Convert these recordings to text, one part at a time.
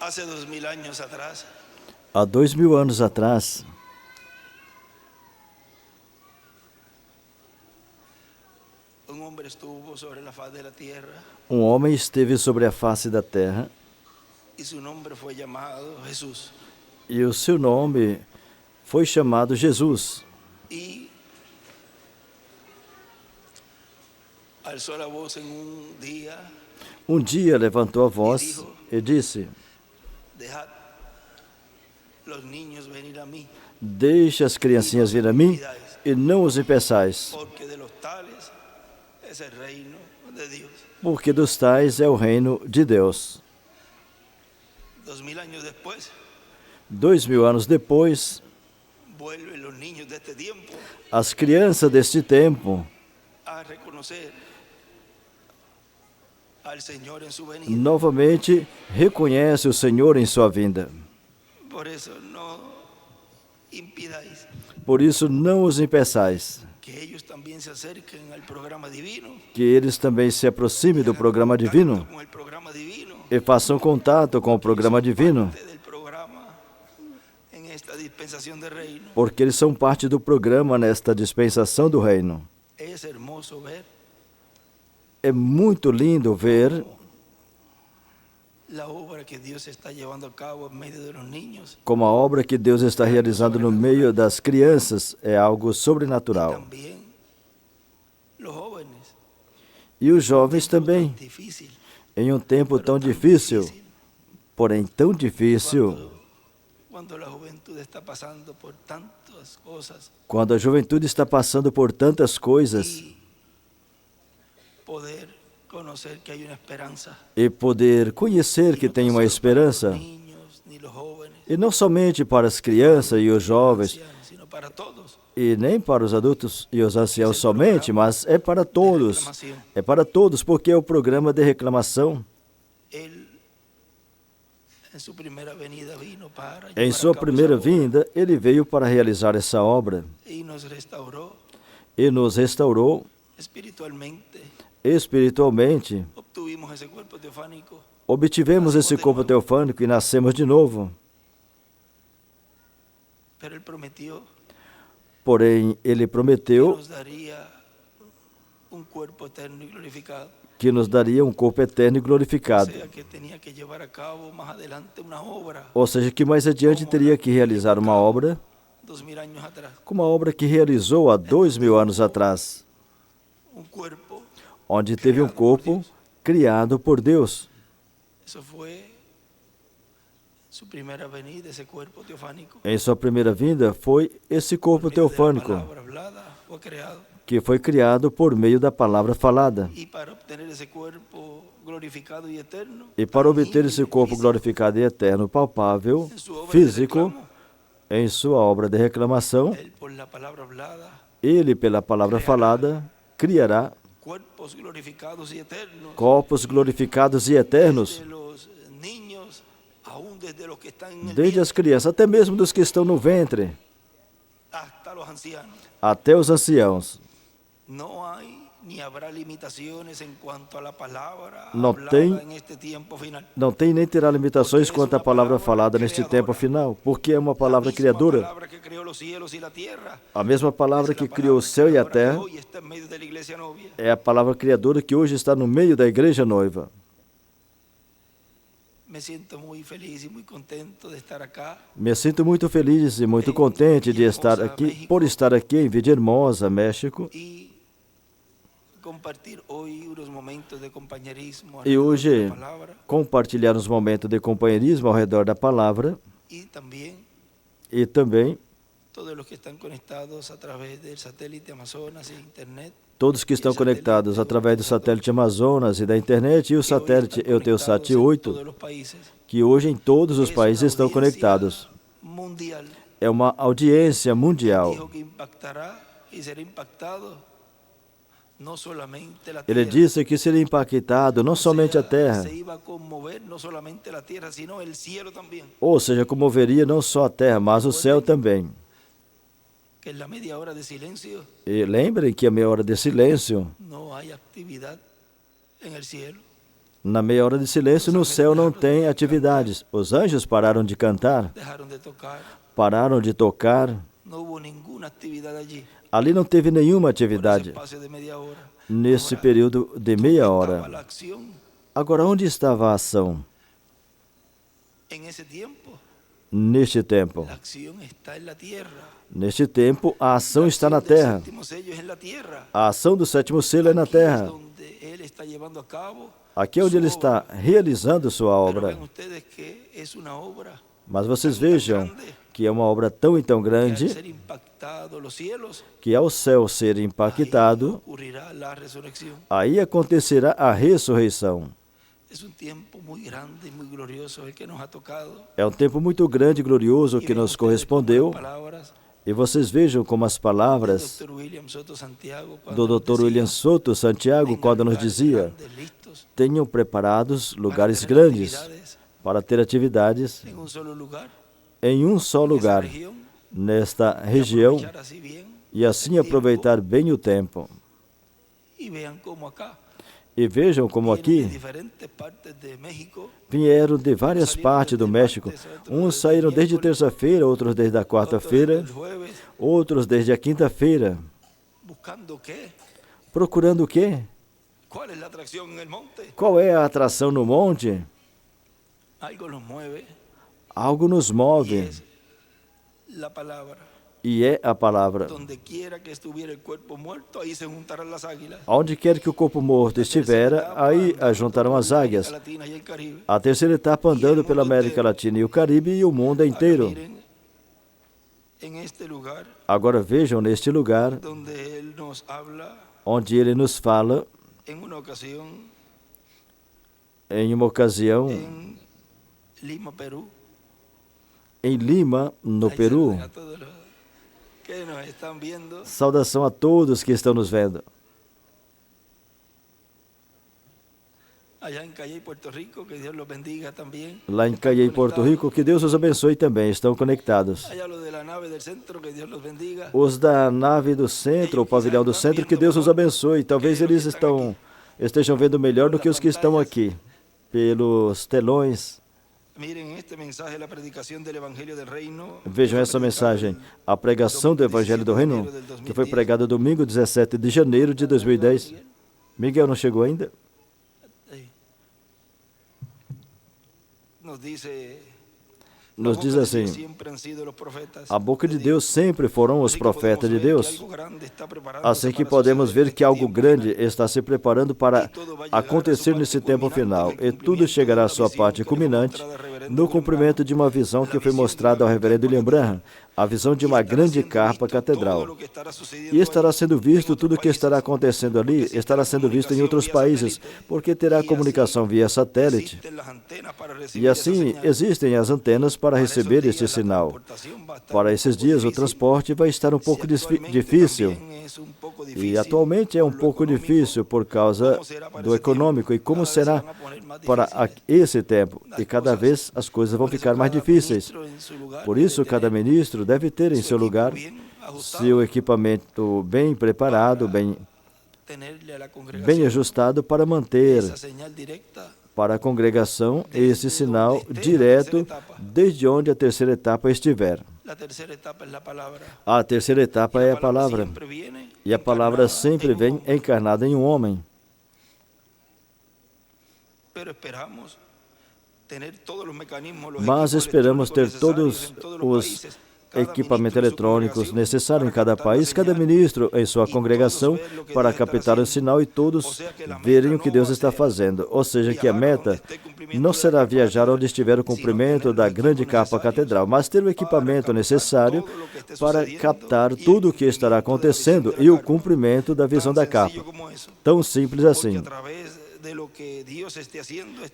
Hace 2000 años atrás, Há 2000 anos atrás, un hombre estuvo sobre la faz de la tierra um homem esteve sobre a face da terra y su nombre fue llamado Jesús. e o seu nome foi chamado Jesus. Y alzó la voz en un día, Um dia levantou a voz e disse: dejad los niños venir a mí, Deixe as criancinhas vir a mim e não os impeçais, porque de los tales es el reino de Dios. porque dos tais é o reino de Deus. 2000 años después, 2000 anos depois, vuelven los niños de este tiempo as crianças deste tempo a reconocer al Señor en su venida. novamente reconhecem o Senhor em sua vinda. Por eso no impidáis Por isso não os impeçais, que ellos también se acerquen al programa divino, que eles também se aproximem do programa divino con el programa divino, e façam contato com o programa divino, parte del programa en esta dispensación de reino. porque eles são parte do programa nesta dispensação do reino. Es hermoso ver É muito lindo ver la obra que Dios está llevando a cabo en medio de los niños como a obra que Deus está realizando no meio das crianças é algo y sobrenatural. también los jóvenes. E os jovens também, Difícil, em um tempo tão difícil, porém tão difícil, cuando la juventud está pasando por tantas cosas, quando a juventude está passando por tantas coisas y poder conocer que hay una esperanza. e poder conhecer que tem uma esperança, Los niños ni los jóvenes, e não somente para as crianças e os jovens, ancianos, sino para todos. e nem para os adultos e os anciãos somente, mas é para todos. É para todos, porque é o programa de reclamação. Él en su primera venida vino para Em llevar sua a cabo primeira esa obra vinda, ele veio para realizar essa obra y nos restauró e nos restaurou espiritualmente. espiritualmente. Obtuvimos ese cuerpo teofánico, Obtivemos esse corpo teofânico e nascemos de novo. pero él prometió Porém, ele que prometeu nos daría un cuerpo eterno y glorificado. que nos daria um corpo eterno e O glorificado. sea que tenía que llevar a cabo más adelante una obra, Ou seja, que mais adiante teria que realizar uma obra, 2000 años atrás, como a obra que realizou há 2000 anos atrás, un cuerpo. onde teve um corpo criado por Deus. Eso fue su primera venida, ese cuerpo teofánico. Em sua primeira vinda foi esse corpo Por medio de la teofânico, palabra hablada fue creado. que foi criado por meio da palavra falada. Y para obtener ese cuerpo glorificado y eterno, E para obter tangible, esse corpo físico, glorificado e eterno, palpável, en su obra de físico, reclamo, em sua obra de reclamação, él por la palabra hablada, ele, pela palavra falada, criará cuerpos glorificados y eternos, corpos glorificados e eternos, desde los niños, aún desde los que están en el desde vientre, as crianças, até mesmo dos que estão no ventre, hasta los ancianos. até os anciãos. No hay ni habrá limitaciones en cuanto a la palabra No hablada tem- en este tiempo final. Não tem nem terá limitações quanto à palavra falada neste tempo final, porque é uma palavra La misma criadora. palabra que creó los cielos y la tierra. A mesma palavra Es que la criou o céu e a creadora que terra hoy está en medio de la iglesia novia. é a palavra criadora que hoje está no meio da igreja noiva. Me siento muy feliz y muy contento de estar acá. Me sinto muito feliz e muito contente de estar aqui, por estar aqui em Villahermosa, México, Y compartir hoy unos momentos de compañerismo e alrededor hoje de la palabra compartilhar uns momentos de companheirismo ao redor da palavra y también e também todos los que están conectados a través del satélite Amazonas e internet. todos que estão conectados através do satélite Amazonas e da internet e o satélite Eutelsat 8, Todos los países. que hoje em todos os Es países una estão audiencia conectados. mundial. É uma audiência mundial. Dijo que impactará y será impactado no solamente la Ele tierra. disse que seria impactado não O somente a sea, terra, se iba a conmover no solamente la tierra, sino el cielo también. ou seja, comoveria não só a terra, mas o céu também. Que en la media hora de silencio E lembrem que a meia hora de silêncio, no hay actividad en el cielo. Na meia hora de silêncio, no céu não tem atividades. Os anjos pararam de cantar, pararam de tocar. Ali não teve nenhuma atividade nesse período de meia hora. Agora, onde estava a ação? Neste tempo. Neste tempo, a ação está na terra. A ação do sétimo selo é na terra. Aqui é onde ele está realizando sua obra. Mas vocês vejam que é uma obra tão e tão grande que ao céu ser impactado, aí acontecerá a ressurreição. É um tempo muito grande e glorioso que nos correspondeu. E vocês vejam como as palavras do Dr. William Soto Santiago, quando nos dizia: tenham preparados lugares grandes para ter atividades em um só lugar, nesta região, e assim aproveitar bem o tempo. E vejam como aqui vieram de várias partes do México. Uns saíram desde terça-feira, outros desde a quarta-feira, outros desde a quinta-feira. Procurando o quê? Qual é a atração no monte? Algo nos move. E é a palavra. Onde quer que o corpo morto estiver, aí ajuntarão as águias. A terceira etapa andando pela América Latina e o Caribe e o mundo inteiro. Agora vejam neste lugar, onde ele nos fala, em uma ocasião, em Lima, no Peru. Saudação a todos que estão nos vendo. Lá em Cayey, Porto Rico, que Deus os abençoe também, estão conectados. Os da nave do centro, o pavilhão do centro, que Deus os abençoe. Talvez eles estejam vendo melhor do que os que estão aqui, pelos telões. Vejam essa mensagem, a pregação do Evangelho do Reino, que foi pregada domingo 17 de janeiro de 2010. Miguel não chegou ainda? Nos diz assim: a boca de Deus sempre foram os profetas de Deus. Assim que podemos ver que algo grande está se preparando para acontecer nesse tempo final, e tudo chegará à sua parte culminante no cumprimento de uma visão que foi mostrada ao reverendo William Branham, a visão de uma grande carpa catedral. E estará sendo visto tudo o que estará acontecendo ali, estará sendo visto em outros países, porque terá comunicação via satélite. E assim, existem as antenas para receber este sinal. Para esses dias, o transporte vai estar um pouco difícil. E atualmente é um pouco difícil por causa do econômico. E como será para esse tempo? E cada vez as coisas vão ficar mais difíceis. Por isso, cada ministro deve ter em seu lugar seu equipamento bem preparado, bem ajustado para manter para a congregação esse sinal direto desde onde a terceira etapa estiver. A terceira etapa é a palavra. E a palavra sempre vem encarnada em um homem. Mas esperamos ter todos os equipamentos eletrônicos necessários em cada país, cada ministro em sua congregação, para captar o sinal e todos verem o que Deus está fazendo. Ou seja, que a meta não será viajar onde estiver o cumprimento da grande capa catedral, mas ter o equipamento necessário para captar tudo o que estará acontecendo e o cumprimento da visão da capa. Tão simples assim.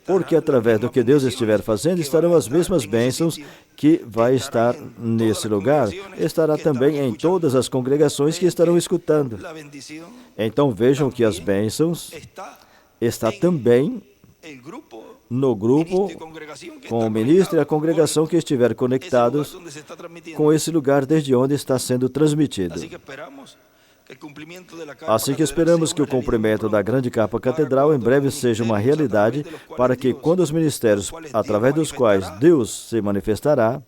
Porque através do que Deus estiver fazendo, estarão as mesmas bênçãos que vai estar nesse lugar, estará também em todas as congregações que estarão escutando. Então vejam que as bênçãos está também no grupo, com o ministro e a congregação que estiver conectados com esse lugar desde onde está sendo transmitido. Assim que esperamos que o cumprimento da grande capa catedral em breve seja uma realidade, para que, quando os ministérios através dos quais Deus se manifestará,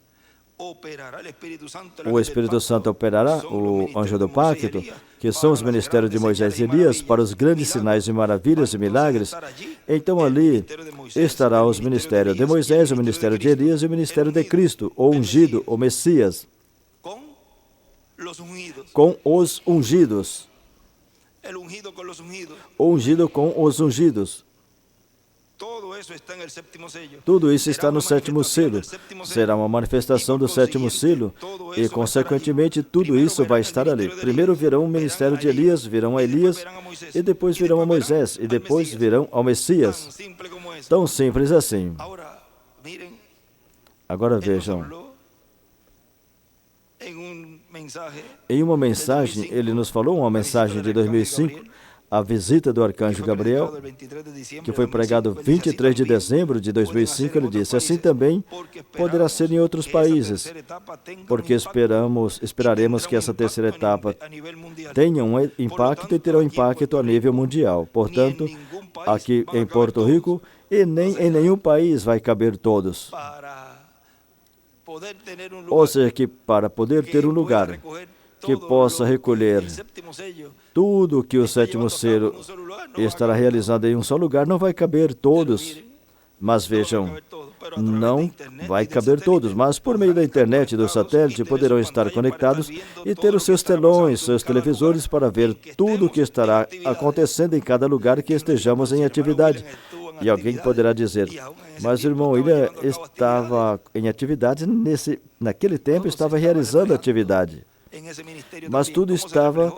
o Espírito Santo operará, o anjo do pacto, que são os ministérios de Moisés e Elias, para os grandes sinais e maravilhas e milagres, então ali estará os ministérios de Moisés, o ministério de Elias e o ministério de Cristo, o ungido, o Messias, com os ungidos. O ungido com os ungidos. Tudo isso está no sétimo selo. Será uma manifestação do sétimo selo e, consequentemente, tudo isso vai estar ali. Primeiro virão o ministério de Elias, virão a Elias, e depois virão a Moisés, e depois virão ao Messias. Tão simples assim. Agora vejam. Em uma mensagem, ele nos falou, uma mensagem de 2005, a visita do arcanjo Gabriel, que foi pregado 23 de dezembro de 2005, ele disse, assim também poderá ser em outros países, porque esperaremos que essa terceira etapa tenha um impacto e terá um impacto a nível mundial. Portanto, aqui em Porto Rico, e nem em nenhum país vai caber todos. Ou seja, que para poder ter um lugar que possa recolher tudo que o sétimo selo estará realizando em um só lugar, não vai caber todos. Mas vejam, não vai caber todos, mas por meio da internet e do satélite poderão estar conectados e ter os seus telões, seus televisores para ver tudo o que estará acontecendo em cada lugar que estejamos em atividade. E alguém poderá dizer, mas o irmão William estava em atividade, naquele tempo estava realizando atividade. Mas tudo estava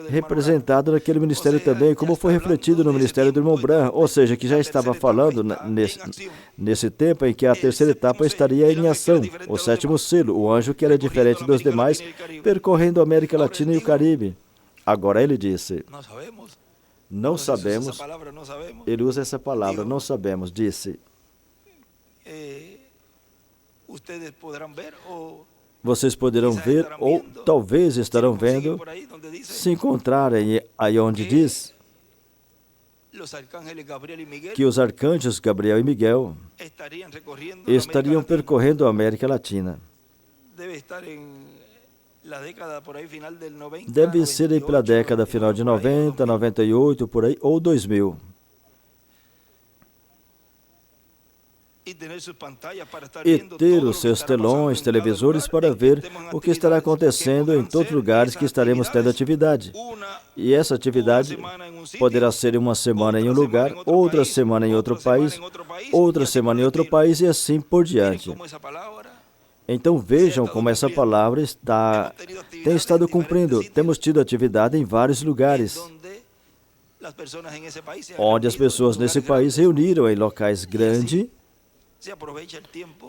representado naquele ministério também, como foi refletido no ministério do irmão Branham, ou seja, que já estava falando nesse tempo em que a terceira etapa estaria em ação, o sétimo selo, o anjo que era diferente dos demais, percorrendo a América Latina e o Caribe. Agora ele disse, não sabemos, ele usa essa palavra, não sabemos, disse, vocês poderão ver, ou talvez estarão vendo, se encontrarem aí onde diz que os arcanjos Gabriel e Miguel estariam percorrendo a América Latina. Deve ser aí pela década final de 90, 98, por aí, ou 2000. E ter os seus telões, televisores para ver o que estará acontecendo em todos os lugares que estaremos tendo atividade. E essa atividade poderá ser uma semana em um lugar, outra semana em outro país, outra semana em outro país e assim por diante. Então vejam como essa palavra tem estado cumprindo. Temos tido atividade em vários lugares, onde as pessoas nesse país reuniram em locais grandes,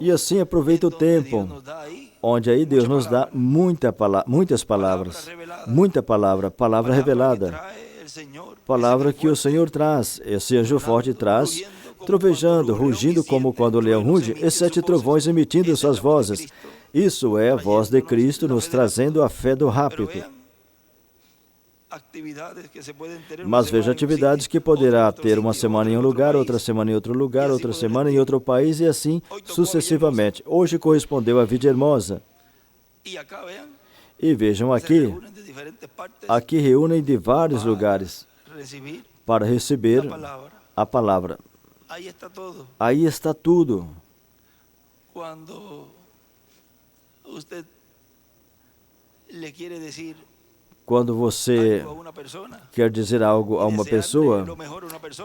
e assim aproveita o tempo, onde aí Deus nos dá muitas palavras, muita palavra revelada, palavra que o Senhor traz, esse anjo forte traz, trovejando, rugindo como quando o leão ruge, e 7 trovões emitindo suas vozes. Isso é a voz de Cristo nos trazendo a fé do rápido. Mas veja atividades que poderá ter uma semana em um lugar, outra semana em outro lugar, outra semana em outro país e assim sucessivamente. Hoje correspondeu a Villahermosa. E vejam aqui reúnem de vários lugares para receber a palavra. Aí está tudo. Quando você quer dizer algo a uma pessoa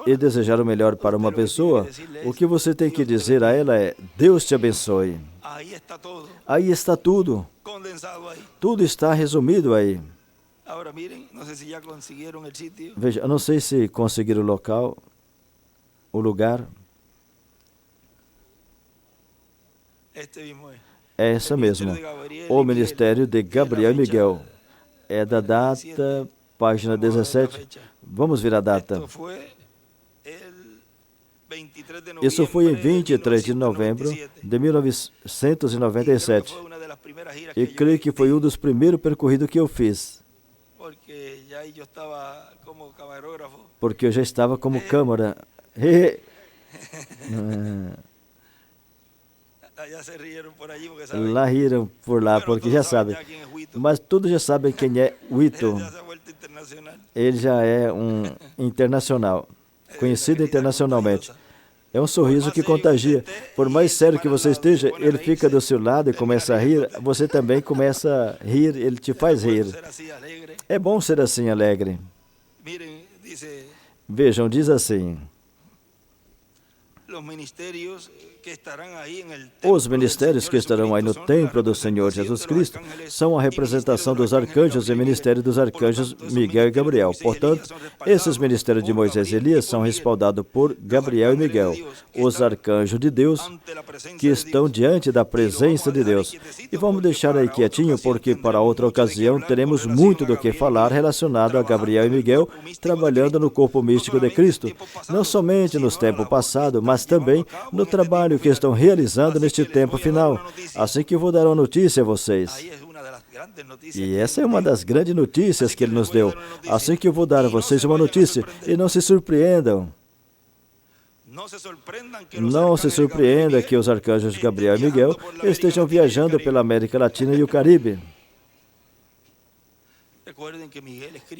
e desejar o melhor para uma pessoa, o que você tem que dizer a ela é, Deus te abençoe. Aí está tudo. Tudo está resumido aí. Veja, eu não sei se conseguiram o lugar. É essa mesma. O ministério de Gabriel e Miguel. É da data, página 17. Vamos ver a data. Isso foi em 23 de novembro de 1997. E creio que foi um dos primeiros percorridos que eu fiz. porque eu já estava como câmara. Lá riram por lá, porque já sabem. Mas todos já sabem quem é Whittle. Ele já é um internacional, conhecido internacionalmente. É um sorriso que contagia. Por mais sério que você esteja, ele fica do seu lado e começa a rir. Você também começa a rir, ele te faz rir. É bom ser assim, alegre. Vejam, diz assim: os ministérios que estarão aí no templo do Senhor Jesus Cristo são a representação dos arcanjos e o ministério dos arcanjos Miguel e Gabriel. Portanto, esses ministérios de Moisés e Elias são respaldados por Gabriel e Miguel, os arcanjos de Deus que estão diante da presença de Deus. E vamos deixar aí quietinho, porque para outra ocasião teremos muito do que falar relacionado a Gabriel e Miguel trabalhando no corpo místico de Cristo, não somente nos tempos passados, mas também no trabalho que estão realizando neste tempo final. Assim que eu vou dar uma notícia a vocês. E essa é uma das grandes notícias que ele nos deu. Assim que eu vou dar a vocês uma notícia, e não se surpreendam. Não se surpreenda que os arcanjos Gabriel e Miguel estejam viajando pela América Latina e o Caribe.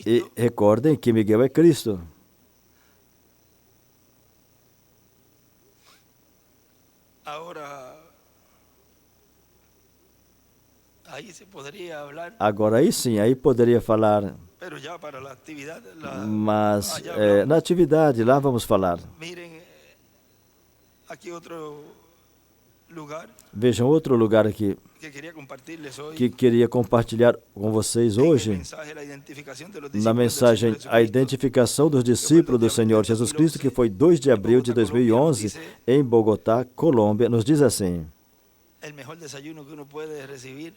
E recordem que Miguel é Cristo. Agora aí sim, aí poderia falar. Mas na atividade, lá vamos falar. Vejam outro lugar aqui que queria compartilhar com vocês hoje, na mensagem A Identificação dos Discípulos do Senhor Jesus Cristo, que foi 2 de abril de 2011, em Bogotá, Colômbia, nos diz assim: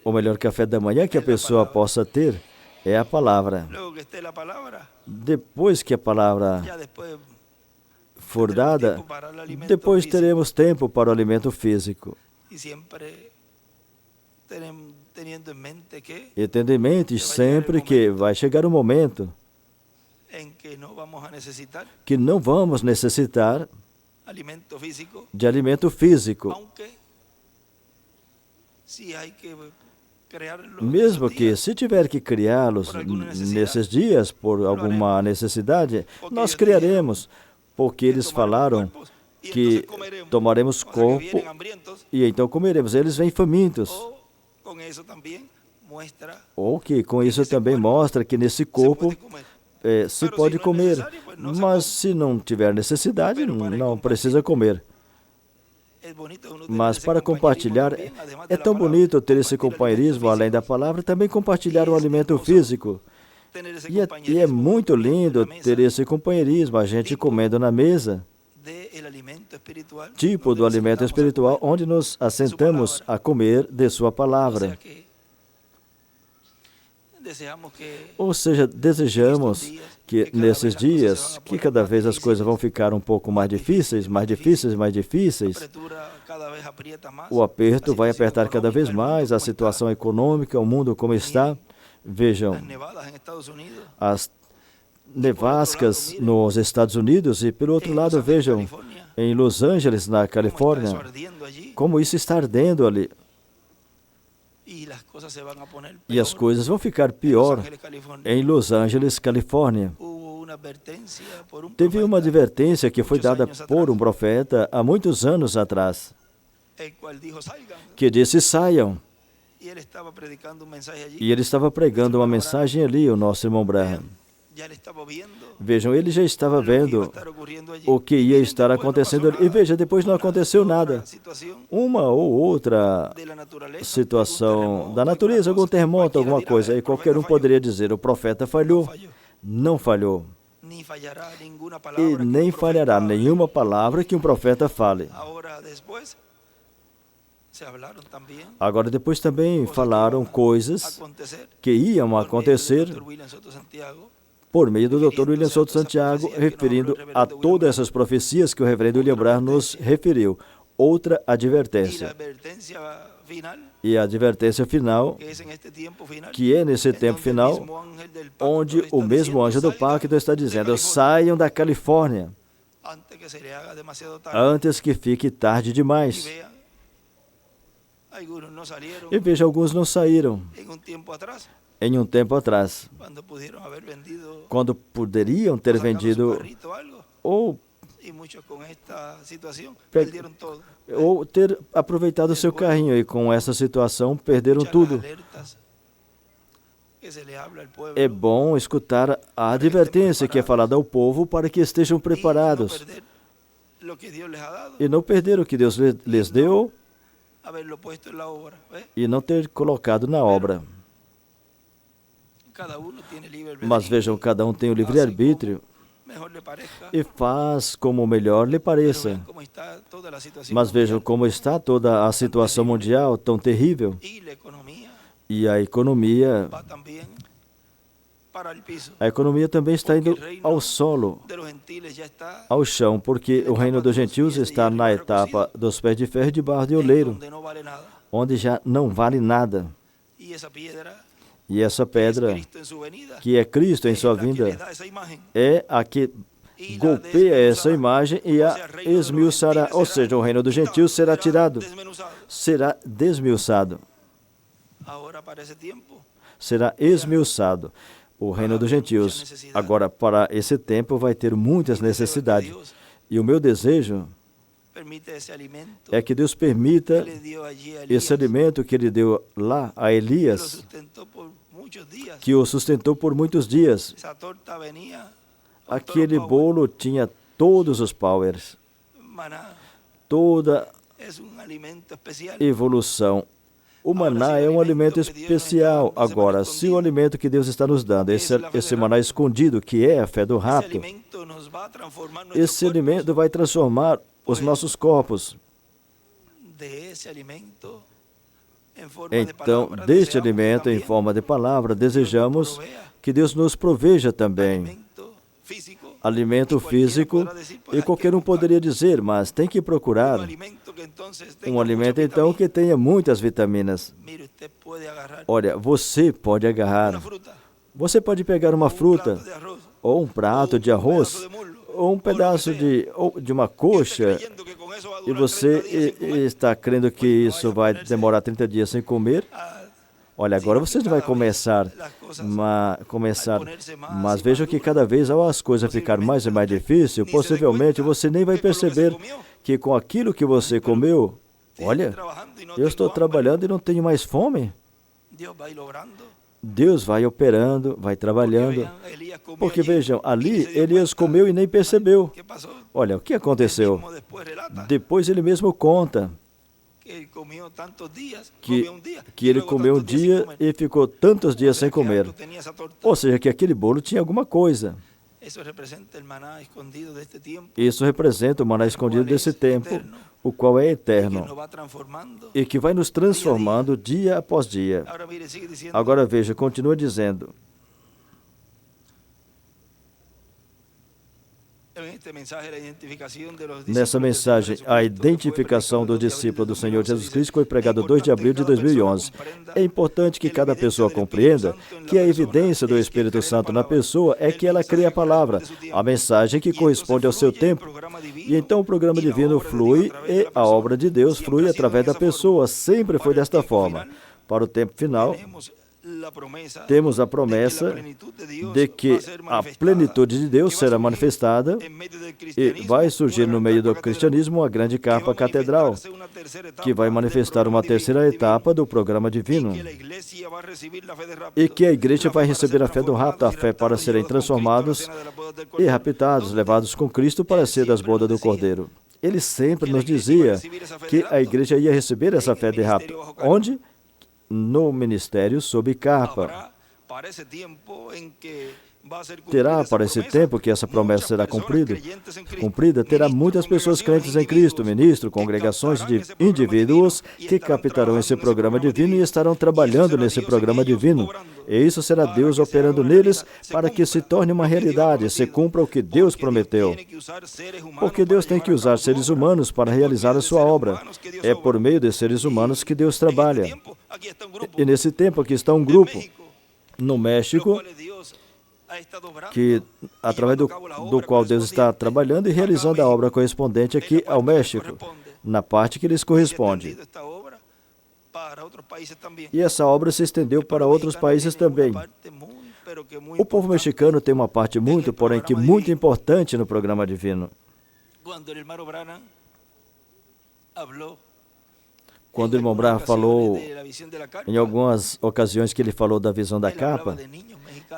o melhor café da manhã que a pessoa possa ter é a palavra. Depois que a palavra for dada, depois teremos tempo para o alimento físico. E tendo em mente sempre que vai chegar um momento que não vamos necessitar de alimento físico. Mesmo que, se tiver que criá-los nesses dias por alguma necessidade, nós criaremos, porque eles falaram que tomaremos corpo e então comeremos. Eles vêm famintos. Ou que com isso também mostra que nesse corpo se pode comer, mas se não tiver necessidade, não precisa comer. Mas para compartilhar, é tão bonito ter esse companheirismo, além da palavra, também compartilhar o alimento físico. E é muito lindo ter esse companheirismo, a gente comendo na mesa, tipo do alimento espiritual, onde nos assentamos a comer de sua palavra. Ou seja, desejamos que nesses dias, que cada vez as coisas vão ficar um pouco mais difíceis, o aperto vai apertar cada vez mais, a situação econômica, o mundo como está. Vejam, as nevascas nos Estados Unidos e, pelo outro lado, vejam, em Los Angeles, na Califórnia, como isso está ardendo ali. E as coisas vão ficar pior em Los Angeles, Califórnia. Teve uma advertência que foi dada por um profeta há muitos anos atrás, que disse: saiam. E ele estava pregando uma mensagem ali, o nosso irmão Branham. Vejam, ele já estava vendo o que ia estar acontecendo ali. E veja, depois não aconteceu nada. Uma ou outra situação da natureza, algum terremoto, alguma coisa. E qualquer um poderia dizer: o profeta falhou. Não falhou. E nem falhará nenhuma palavra que um profeta fale. Agora, depois também falaram coisas que iam acontecer por meio do Dr. William Souto Santiago, referindo a todas essas profecias que o reverendo William Branham nos referiu. outra advertência. E a advertência final, que é nesse tempo final, onde o mesmo anjo do pacto está dizendo: saiam da Califórnia antes que fique tarde demais. E veja, alguns não saíram em um tempo atrás, quando poderiam ter vendido ou ter aproveitado o seu carrinho, e com essa situação perderam tudo. É bom escutar a advertência que é falada ao povo para que estejam preparados e não perder o que Deus lhes deu e não ter colocado na obra. Mas vejam, cada um tem o livre-arbítrio e faz como melhor lhe pareça. Mas vejam como está toda a situação mundial, tão terrível. E a economia também está indo ao solo, ao chão, porque o reino dos gentios está na etapa dos pés de ferro e de barro de oleiro, onde já não vale nada. E essa pedra, que é Cristo em sua vinda, é a que golpeia essa imagem e a esmiuçará. Ou seja, o reino dos gentios será tirado, será desmiuçado. Será esmiuçado o reino dos gentios. Agora, para esse tempo, vai ter muitas necessidades. E o meu desejo é que Deus permita esse alimento que Ele deu lá a Elias, que o sustentou por muitos dias. Aquele bolo tinha todos os powers, toda evolução. O maná é um alimento especial. Agora, se o alimento que Deus está nos dando, esse maná escondido, que é a fé do rapto, esse alimento vai transformar os nossos corpos. Então, deste alimento em forma de palavra, desejamos que Deus nos proveja também alimento físico, e qualquer um poderia dizer, mas tem que procurar um alimento, então, que tenha muitas vitaminas. Olha, você pode agarrar, você pode pegar uma fruta, ou um prato de arroz, ou um pedaço de uma coxa, e você está crendo que isso vai demorar 30 dias sem comer. Olha, agora você não vai começar, mas vejam que cada vez ao as coisas ficarem mais e mais difíceis, possivelmente você nem vai perceber que com aquilo que você comeu, olha, eu estou trabalhando e não tenho mais fome. Deus vai operando, vai trabalhando, porque vejam, ali Elias comeu e nem percebeu. Olha, o que aconteceu? Depois ele mesmo conta que ele comeu um dia e ficou tantos dias sem comer. Ou seja, que aquele bolo tinha alguma coisa. Isso representa o maná escondido desse tempo, o qual é eterno e que vai nos transformando dia após dia. Agora veja, continua dizendo: nessa mensagem, a identificação dos discípulos do Senhor Jesus Cristo foi pregada 2 de abril de 2011. É importante que cada pessoa compreenda que a evidência do Espírito Santo na pessoa é que ela crê a palavra, a mensagem que corresponde ao seu tempo. E então o programa divino flui e a obra de Deus flui através da pessoa. Sempre foi desta forma. Para o tempo final, temos a promessa de que a plenitude de Deus será manifestada e vai surgir no meio do cristianismo uma grande capa catedral, que vai manifestar uma terceira etapa do programa divino, e que a igreja vai receber a fé do rapto, a fé para serem transformados e raptados, levados com Cristo para ser das bodas do Cordeiro. Ele sempre nos dizia que a igreja ia receber essa fé de rapto. Onde? No ministério sob capa. Terá para esse tempo que essa promessa será cumprida, terá muitas pessoas crentes em Cristo, ministros, congregações de indivíduos que captarão esse programa divino e estarão trabalhando nesse programa divino. E isso será Deus operando neles para que se torne uma realidade, se cumpra o que Deus prometeu. Porque Deus tem que usar seres humanos para realizar a sua obra. É por meio de seres humanos que Deus trabalha. E nesse tempo aqui está um grupo no México, que, através do qual Deus está trabalhando e realizando a obra correspondente aqui ao México, na parte que lhes corresponde. E essa obra se estendeu para outros países também. O povo mexicano tem uma parte porém que muito importante no programa divino. Quando o irmão Branham falou, em algumas ocasiões que ele falou da visão da capa,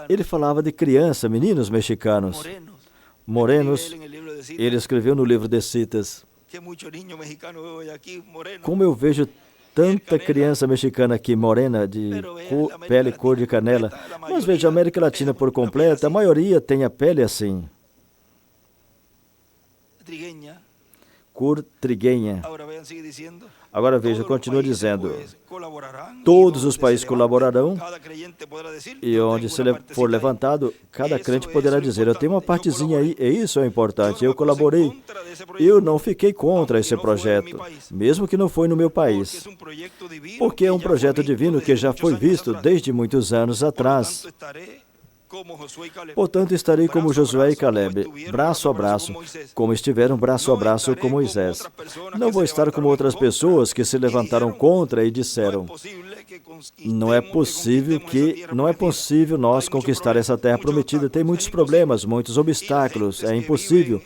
ele falava de criança, meninos mexicanos, morenos. Ele escreveu no livro de Citas, como eu vejo tanta criança mexicana aqui, morena, de pele cor de canela, mas veja, a América Latina por completa, a maioria tem a pele assim, cor triguenha. Agora veja, continua dizendo, todos os países colaborarão e onde se for levantado, cada crente poderá dizer, eu tenho uma partezinha aí, e isso é importante, eu colaborei. Eu não fiquei contra esse projeto, mesmo que não foi no meu país, porque é um projeto divino que já foi visto desde muitos anos atrás. Portanto, estarei como Josué e Caleb, braço a braço, como estiveram braço a braço com Moisés. Não vou estar como outras pessoas que se levantaram contra e disseram, não é possível nós conquistar essa terra prometida, tem muitos problemas, muitos obstáculos, é impossível.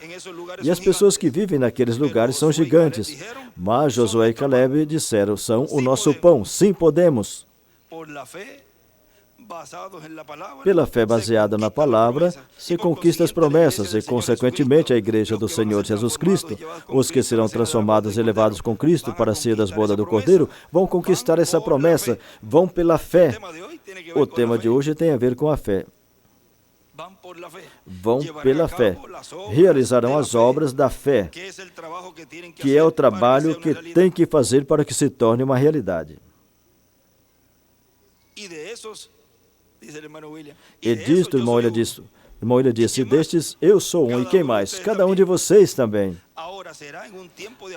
E as pessoas que vivem naqueles lugares são gigantes. Mas Josué e Caleb disseram, são o nosso pão, sim podemos. Pela fé baseada na palavra, se conquista as promessas e, consequentemente, a igreja do Senhor Jesus Cristo, os que serão transformados e levados com Cristo para ser das bodas do Cordeiro, vão conquistar essa promessa, vão pela fé. O tema de hoje tem a ver com a fé. Vão pela fé. Realizarão as obras da fé, que é o trabalho que tem que fazer para que se torne uma realidade. E disto, irmão William disse, destes eu sou um, e quem mais? Cada um de vocês também.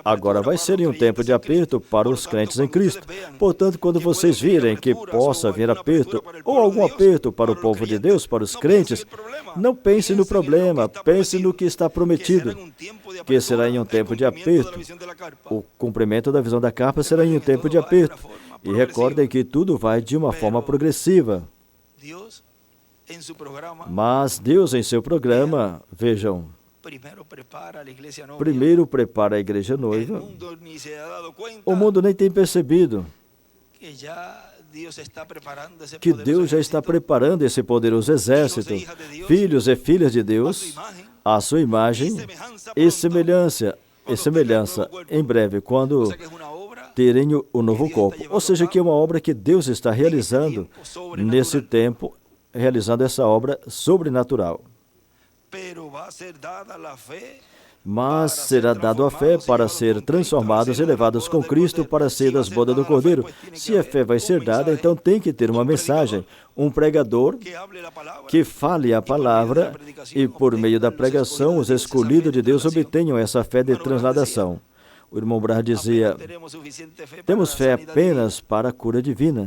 Agora vai ser em um tempo de aperto para os crentes em Cristo. Portanto, quando vocês virem que possa vir aperto, ou algum aperto para o povo de Deus, para os crentes, não pense no problema, pense no que está prometido, que será em um tempo de aperto. O cumprimento da visão da capa será em um tempo de aperto. E recordem que tudo vai de uma forma progressiva. Mas Deus, em seu programa, vejam, primeiro prepara a igreja noiva. O mundo nem tem percebido que Deus já está preparando esse poderoso exército, filhos e filhas de Deus, à sua imagem e semelhança, em breve, quando terem o novo corpo. Ou seja, que é uma obra que Deus está realizando nesse tempo, realizando essa obra sobrenatural. Mas será dado a fé para ser transformados e levados com Cristo para ser das bodas do Cordeiro. Se a fé vai ser dada, então tem que ter uma mensagem, um pregador que fale a palavra e por meio da pregação os escolhidos de Deus obtenham essa fé de transladação. O irmão Branham dizia, temos fé apenas para a cura divina.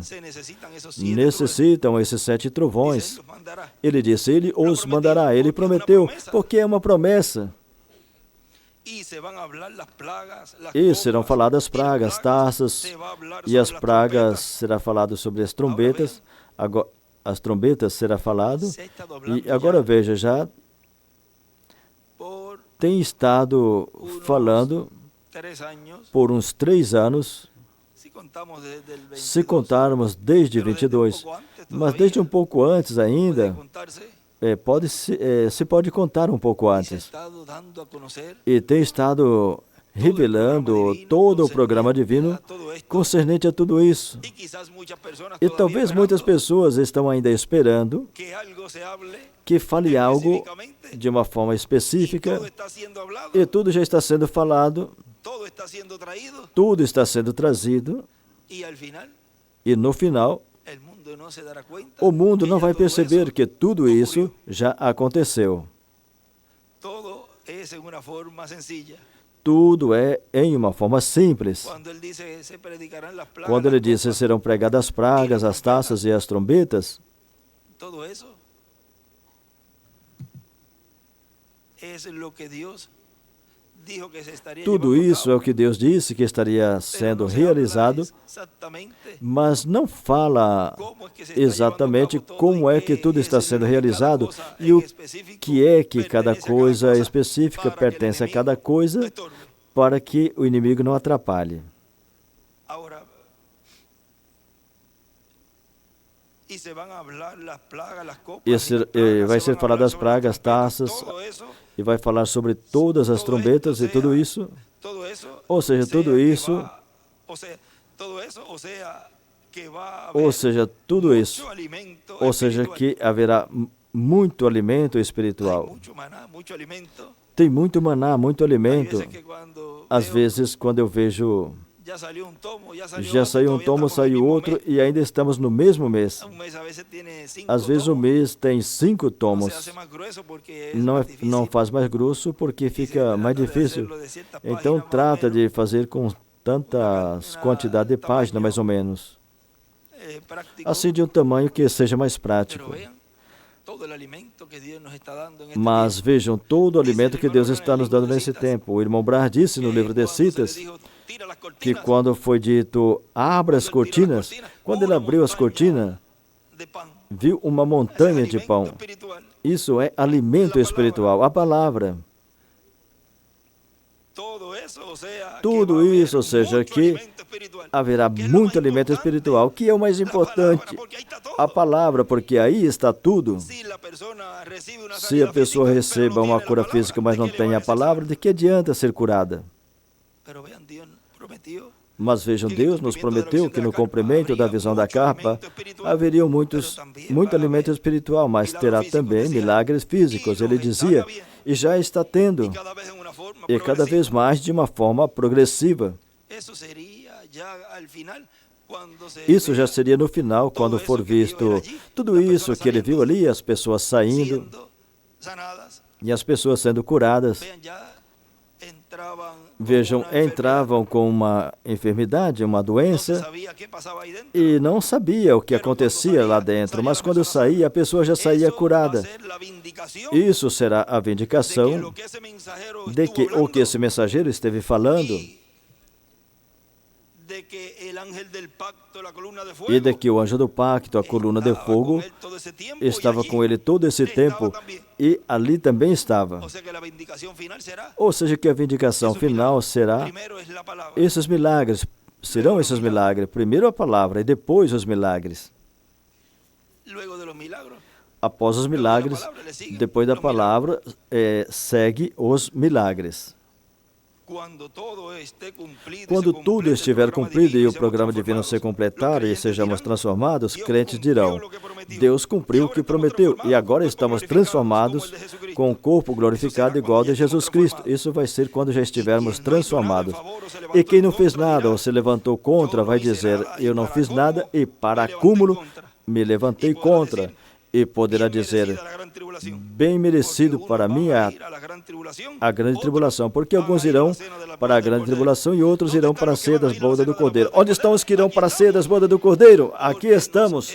Necessitam esses 7 trovões. Ele disse, ele os mandará, ele prometeu, porque é uma promessa. E serão faladas pragas, taças, e as pragas será falado sobre as trombetas, agora, as trombetas será falado, e agora veja, já tem estado falando por uns 3 anos, se contarmos desde 22, mas desde um pouco antes ainda, se pode contar um pouco antes. E tem estado revelando todo o programa divino concernente a tudo isso. E talvez muitas pessoas estão ainda esperando que fale algo de uma forma específica, e tudo já está sendo falado, tudo está sendo trazido, e no final, O mundo não vai perceber que tudo isso já aconteceu. Tudo é em uma forma simples. Quando ele diz que serão pregadas as pragas, as taças e as trombetas, tudo isso é o que Deus disse que estaria sendo realizado, mas não fala exatamente como é que tudo está sendo realizado e o que é que cada coisa específica pertence a cada coisa para que o inimigo não atrapalhe. Vai ser falado das pragas, taças, e vai falar sobre todas as trombetas e tudo isso. Ou seja, tudo isso. Ou seja, que haverá muito alimento espiritual. Tem muito maná, muito alimento. Às vezes, quando eu vejo... Já saiu um tomo, saiu outro e ainda estamos no mesmo mês. Às vezes o mês tem 5 tomos. Não faz mais grosso porque fica mais difícil. Então trata de fazer com tantas quantidade de páginas, mais ou menos. Assim, de um tamanho que seja mais prático. Mas vejam todo o alimento que Deus está nos dando nesse tempo. O irmão Brah disse no livro de Citas que quando foi dito, abra as cortinas, quando ele abriu as cortinas, viu uma montanha de pão. Isso é alimento espiritual, a palavra. Tudo isso, ou seja, que haverá muito alimento espiritual, que é o mais importante, a palavra, porque aí está tudo. Se a pessoa receba uma cura física, mas não tem a palavra, de que adianta ser curada? Mas vejam, Deus nos prometeu que no cumprimento da visão da capa haveria muito alimento espiritual, mas terá também milagres físicos. Ele dizia, e já está tendo, e cada vez mais de uma forma progressiva. Isso já seria no final, quando for visto tudo isso que ele viu ali, as pessoas saindo e as pessoas sendo curadas. Vejam, entravam com uma enfermidade, uma doença, e não sabia o que acontecia lá dentro, mas quando saía, a pessoa já saía curada. Isso será a vindicação de que o que esse mensageiro esteve falando, e de que o anjo do pacto, a coluna de fogo, estava com ele todo esse tempo, e ali também estava. Ou seja, que a vindicação final será esses milagres. Serão esses milagres. Primeiro a palavra e depois os milagres. Após os milagres, depois da palavra, segue os milagres. Quando tudo estiver cumprido e o programa divino se completar e sejamos transformados, crentes dirão, Deus cumpriu o que prometeu e agora estamos transformados com o corpo glorificado igual a de Jesus Cristo. Isso vai ser quando já estivermos transformados. E quem não fez nada ou se levantou contra vai dizer, eu não fiz nada e para acúmulo me levantei contra. E poderá dizer, bem merecido para mim a grande tribulação, porque alguns irão para a grande tribulação e outros irão para a ceia das bodas do Cordeiro. Onde estão os que irão para a ceia das bodas do Cordeiro? Aqui estamos,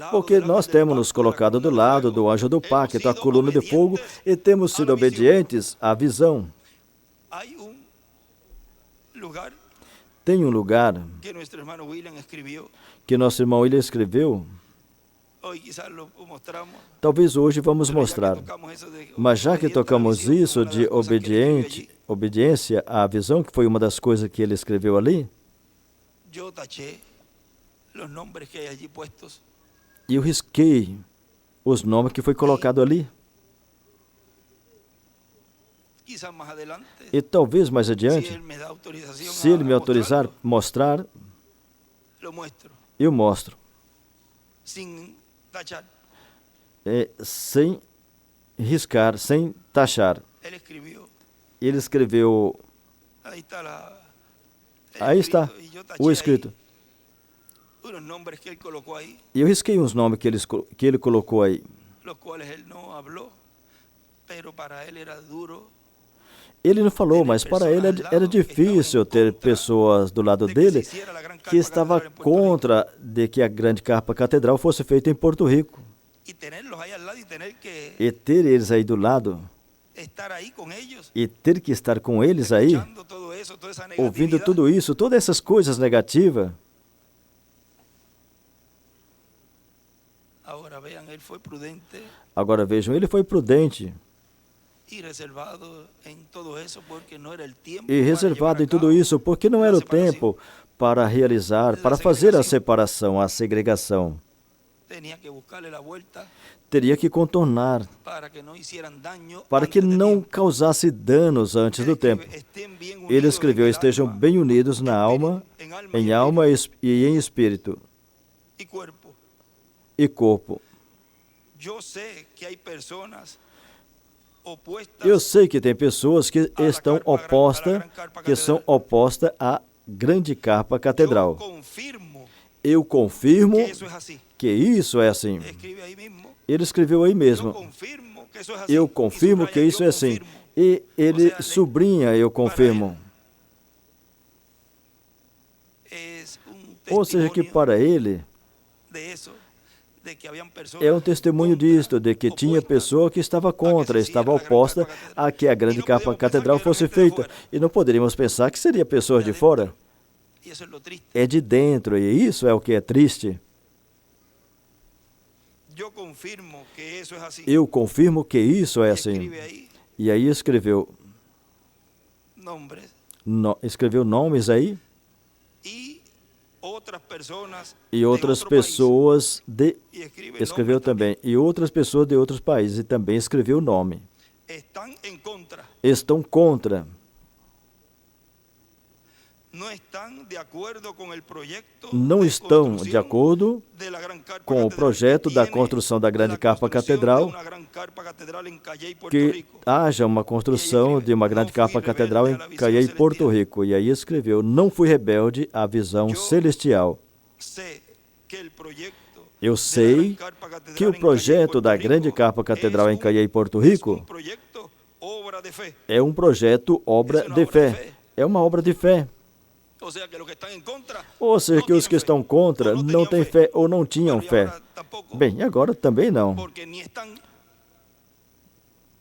porque nós temos nos colocado do lado do anjo do pacto, a coluna de fogo, e temos sido obedientes à visão. Tem um lugar que nosso irmão William escreveu. Talvez hoje vamos mostrar, mas já que tocamos isso de obediência à visão, que foi uma das coisas que ele escreveu ali, e eu risquei os nomes que foi colocado ali. E talvez mais adiante, se ele me autorizar mostrar, eu mostro. Sem riscar, sem taxar. Ele escreveu. Aí está o escrito. E eu risquei uns nomes que ele colocou aí. Ele não falou, mas para ele era difícil ter pessoas do lado dele que estava contra de que a grande carpa catedral fosse feita em Porto Rico. E ter eles aí do lado, e ter que estar com eles aí, ouvindo tudo isso, todas essas coisas negativas. Agora vejam, ele foi prudente. E reservado em tudo isso, porque não era o tempo para realizar, para fazer a separação, a segregação. Teria que contornar, para que não causasse danos antes do tempo. Ele escreveu, estejam bem unidos na alma, em alma e em espírito e corpo. Eu sei que tem pessoas que estão são opostas à grande carpa catedral. Eu confirmo que isso é assim. Ele escreveu aí mesmo. Eu confirmo que isso é assim. E ele sublinha, eu confirmo. Ou seja, que para ele é um testemunho disto, de que tinha pessoa que estava contra, estava oposta a que a grande carpa catedral fosse feita. E não poderíamos pensar que seria pessoas de fora. É de dentro, e isso é o que é triste. Eu confirmo que isso é assim. E aí escreveu nomes aí. E outras pessoas escreveu também. E outras pessoas de outros países. E também escreveu o nome. Estão contra. Não estão de acordo com o projeto da construção da grande carpa catedral, que haja uma construção de uma grande carpa catedral em Cayey, Porto Rico. E aí escreveu, não fui rebelde à visão celestial. Eu sei que o projeto da grande carpa catedral em Cayey, Porto Rico, é um projeto obra de fé. É uma obra de fé. Ou seja, que os que estão contra não têm fé ou não tinham fé. Bem, agora também não.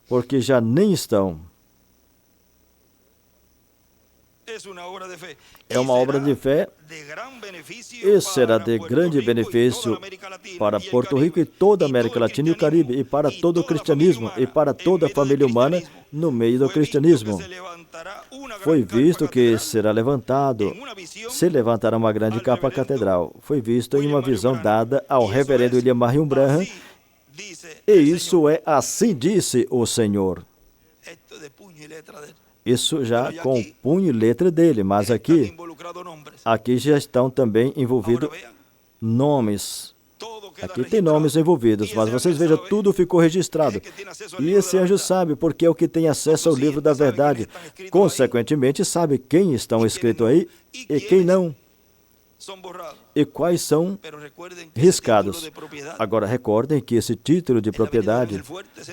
Porque já nem estão. É uma obra de fé e será de grande benefício para Porto Rico e toda a América Latina e o Caribe, e para todo o cristianismo, e para toda a família humana no meio do cristianismo. Foi visto que se levantará uma grande carpa catedral. Foi visto em uma visão dada ao reverendo William Marion Branham, e isso é assim disse o Senhor. Isso já com punho e letra dele, mas aqui já estão também envolvidos nomes. Aqui tem nomes envolvidos, mas vocês vejam, tudo ficou registrado. E esse anjo sabe, porque é o que tem acesso ao livro da verdade. Consequentemente, sabe quem estão escritos aí e quem não. E quais são riscados. Agora, recordem que esse título de propriedade,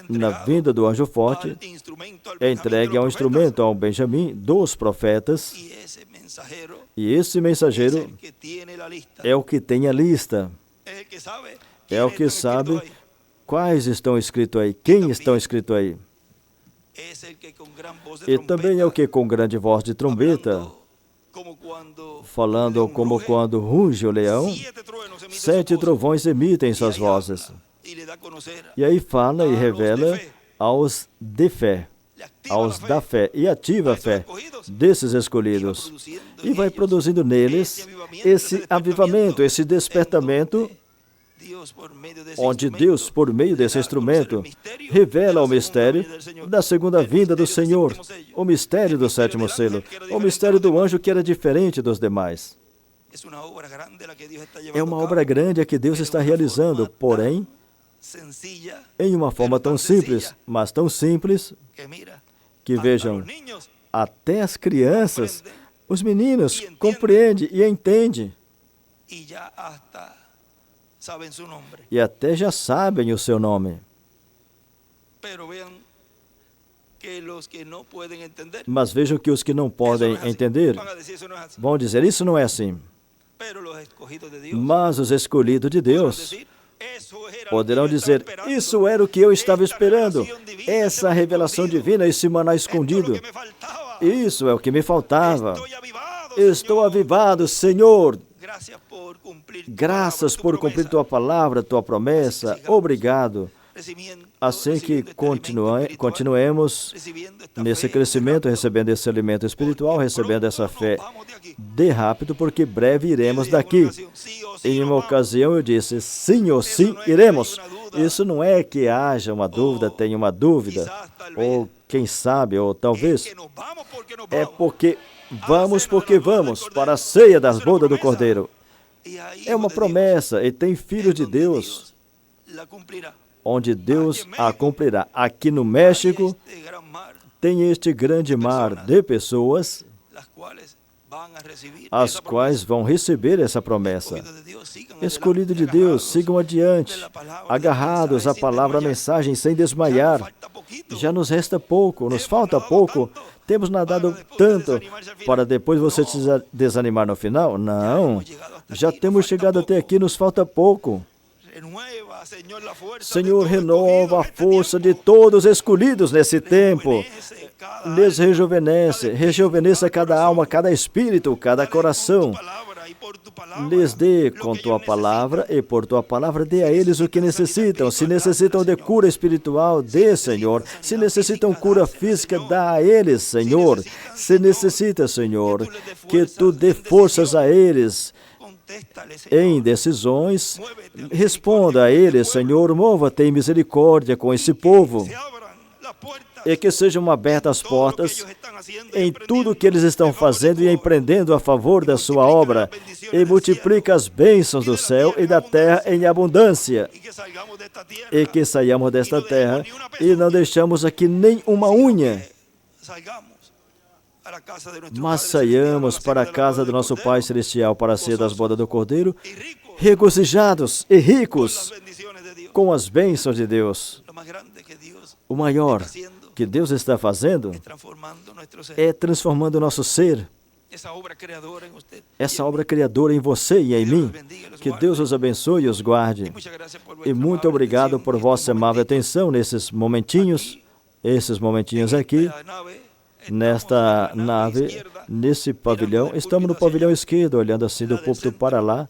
na vinda do anjo forte, é entregue ao instrumento, ao Benjamim, dos profetas. E esse mensageiro é o que tem a lista. É o que sabe quais estão escritos aí, quem estão escritos aí. E também é o que com grande voz de trombeta, falando como quando ruge o leão, 7 trovões emitem suas vozes. E aí fala e revela aos de fé, aos da fé, e ativa a fé desses escolhidos. E vai produzindo neles esse avivamento, esse despertamento, onde Deus, por meio desse instrumento, revela o mistério da segunda vinda do Senhor, o mistério do 7º selo, o mistério do anjo que era diferente dos demais. É uma obra grande a que Deus está realizando, porém, em uma forma tão simples, mas tão simples, que vejam, até as crianças, os meninos compreendem e entendem. E até já sabem o seu nome. Mas vejam que os que não podem entender vão dizer, isso não é assim. Mas os escolhidos de Deus poderão dizer, isso era o que eu estava esperando. Essa revelação divina, esse maná escondido. Isso é o que me faltava. Estou avivado, Senhor. Graças por cumprir tua palavra, tua promessa. Obrigado. Assim que continuemos nesse crescimento, recebendo esse alimento espiritual, recebendo essa fé de rápido, porque breve iremos daqui. Em uma ocasião eu disse, sim ou sim, iremos. Isso não é que haja uma dúvida, tenha uma dúvida, ou quem sabe, ou talvez. É porque vamos para a ceia das bodas do Cordeiro. É uma promessa, e tem filhos de Deus, onde Deus a cumprirá. Aqui no México, tem este grande mar de pessoas, as quais vão receber essa promessa. Escolhido de Deus, sigam adiante, agarrados à palavra, à mensagem, sem desmaiar. Já nos resta pouco, nos falta pouco. Temos nadado tanto para depois você se desanimar no final? Não. Já temos chegado até aqui, nos falta pouco. Senhor, renova a força de todos os escolhidos nesse tempo. Lhes rejuvenesça cada alma, cada espírito, cada coração. Lhes dê com tua palavra e por tua palavra dê a eles o que necessitam. Se necessitam de cura espiritual, dê, Senhor. Se necessitam cura física, dá a eles, Senhor. Se necessita, Senhor, que tu dê forças a eles em decisões, responda a eles, Senhor, mova-te em misericórdia com esse povo. E que sejam abertas as portas em tudo que eles estão fazendo e empreendendo a favor da sua obra. E multiplica as bênçãos do céu e da terra em abundância. E que saiamos desta terra e não deixamos aqui nem uma unha. Mas saiamos para a casa do nosso Pai Celestial para a ceia das bodas do Cordeiro, regozijados e ricos com as bênçãos de Deus. O maior que Deus está fazendo é transformando o nosso ser. Essa obra criadora em você e em mim. Que Deus os abençoe e os guarde. E muito obrigado por vossa amável atenção nesses momentinhos aqui, nesta nave, nesse pavilhão. Estamos no pavilhão esquerdo, olhando assim do púlpito para lá.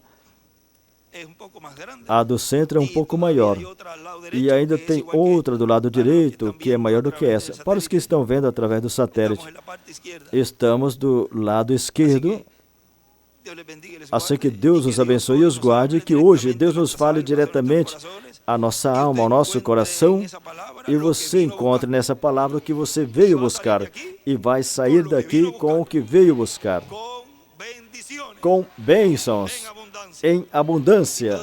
A do centro é um pouco maior. E ainda tem outra do lado direito, que é maior do que essa. Para os que estão vendo através do satélite, estamos do lado esquerdo. Assim que Deus os abençoe e os guarde, que hoje Deus nos fale diretamente à nossa alma, ao nosso coração, e você encontre nessa palavra o que você veio buscar, e vai sair daqui com o que veio buscar, com bênçãos em abundância.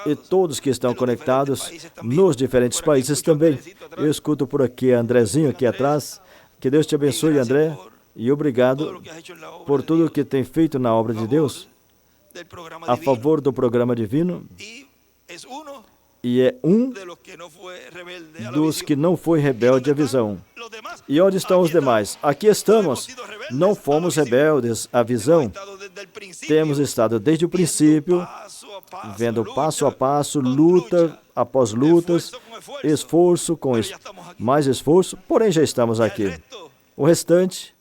E todos que estão conectados nos diferentes países também. Eu escuto por aqui Andrezinho aqui atrás. Que Deus te abençoe, André, e obrigado por tudo o que tem feito na obra de Deus a favor do programa divino. E é um dos que não foi rebelde à visão. E onde estão os demais? Aqui estamos. Não fomos rebeldes à visão. Temos estado desde o princípio, vendo passo a passo, luta após lutas, esforço com mais esforço, porém já estamos aqui. O restante,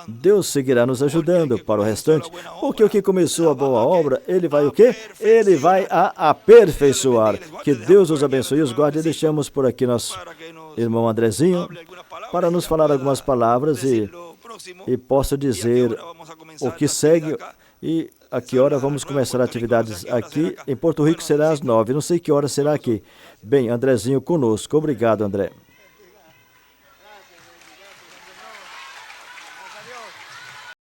Deus seguirá nos ajudando para o restante, porque o que começou a boa obra, Ele vai o quê? Ele vai a aperfeiçoar. Que Deus os abençoe e os guarde. E deixamos por aqui nosso irmão Andrezinho para nos falar algumas palavras e possa dizer o que segue e a que hora vamos começar atividades aqui. Em Porto Rico será às 9, não sei que hora será aqui. Bem, Andrezinho conosco. Obrigado, André.